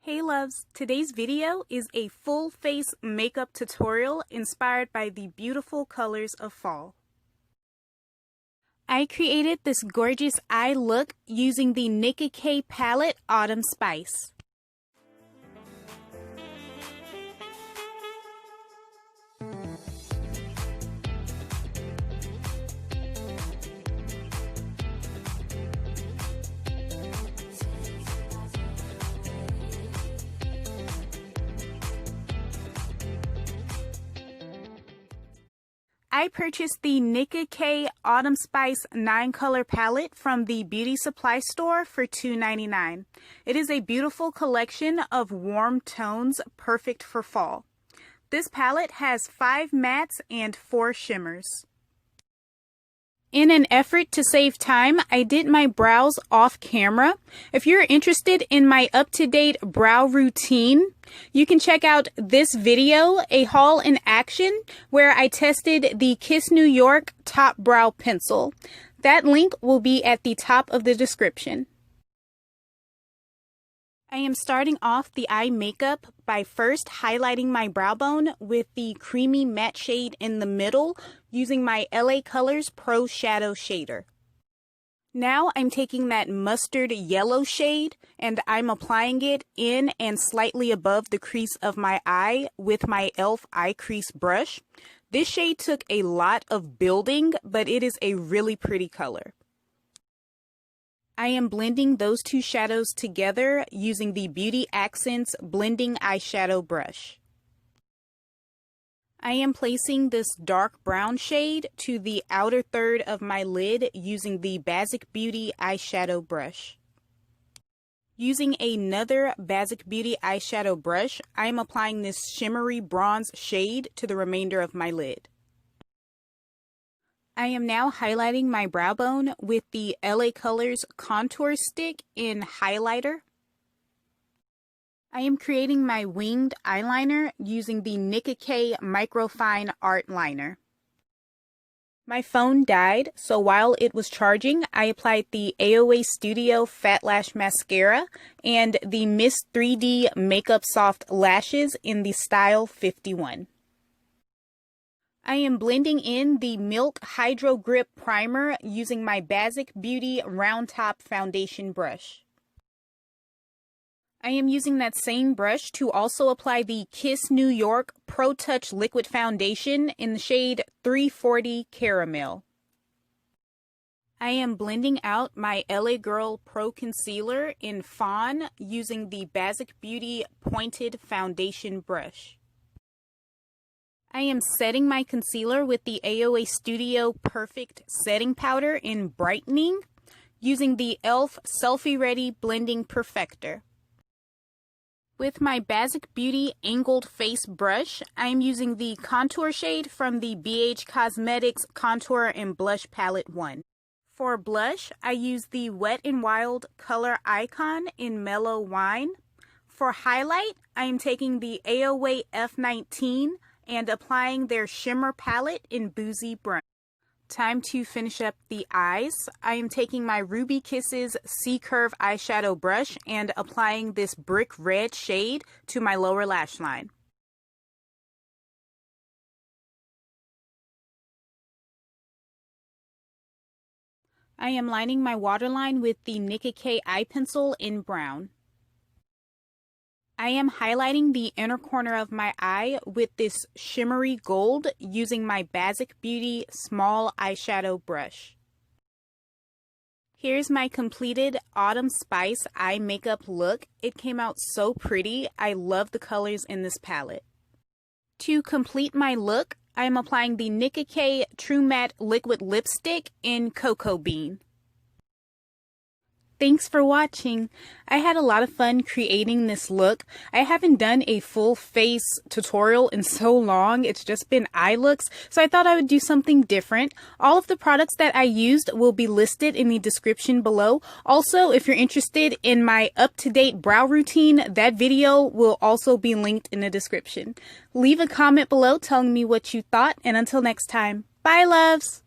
Hey loves, today's video is a full face makeup tutorial inspired by the beautiful colors of fall. I created this gorgeous eye look using the Nicka K palette Autumn Spice. I purchased the Nicka K Autumn Spice 9-color palette from the beauty supply store for $2.99. It is a beautiful collection of warm tones perfect for fall. This palette has 5 mattes and 4 shimmers. In an effort to save time, I did my brows off camera. If you're interested in my up-to-date brow routine, you can check out this video, a haul in action, where I tested the Kiss New York Top Brow Pencil. That link will be at the top of the description. I am starting off the eye makeup by first highlighting my brow bone with the creamy matte shade in the middle using my LA Colors Pro Shadow Shader. Now I'm taking that mustard yellow shade and I'm applying it in and slightly above the crease of my eye with my e.l.f. eye crease brush. This shade took a lot of building, but it is a really pretty color. I am blending those two shadows together using the Beauty Accents Blending Eyeshadow brush. I am placing this dark brown shade to the outer third of my lid using the Basic Beauty eyeshadow brush. Using another Basic Beauty eyeshadow brush, I am applying this shimmery bronze shade to the remainder of my lid. I am now highlighting my brow bone with the LA Colors Contour Stick in Highlighter. I am creating my winged eyeliner using the Nicka K Microfine Artliner. My phone died, so while it was charging, I applied the AOA Studio Fat Lash Mascara and the Miss 3D Makeup Soft Lashes in the style 51. I am blending in the Milk Hydro Grip Primer using my Basic Beauty Round Top Foundation brush. I am using that same brush to also apply the Kiss New York Pro Touch Liquid Foundation in the shade 340 Caramel. I am blending out my LA Girl Pro Concealer in Fawn using the Basic Beauty Pointed Foundation brush. I am setting my concealer with the AOA Studio Perfect Setting Powder in Brightening using the e.l.f. Selfie Ready Blending Perfector. With my Basic Beauty Angled Face Brush, I am using the contour shade from the BH Cosmetics Contour and Blush Palette 1. For blush, I use the Wet n Wild Color Icon in Mellow Wine. For highlight, I am taking the AOA F19 and applying their shimmer palette in Boozy Brown. Time to finish up the eyes. I am taking my Ruby Kisses C-Curve eyeshadow brush and applying this brick red shade to my lower lash line. I am lining my waterline with the Nicka K eye pencil in brown. I am highlighting the inner corner of my eye with this shimmery gold using my Basic Beauty small eyeshadow brush. Here's my completed Autumn Spice eye makeup look. It came out so pretty. I love the colors in this palette. To complete my look, I am applying the Nicka K True Matte Liquid Lipstick in Cocoa Bean. Thanks for watching. I had a lot of fun creating this look. I haven't done a full face tutorial in so long. It's just been eye looks, so I thought I would do something different. All of the products that I used will be listed in the description below. Also, if you're interested in my up-to-date brow routine, that video will also be linked in the description. Leave a comment below telling me what you thought, and until next time, bye loves!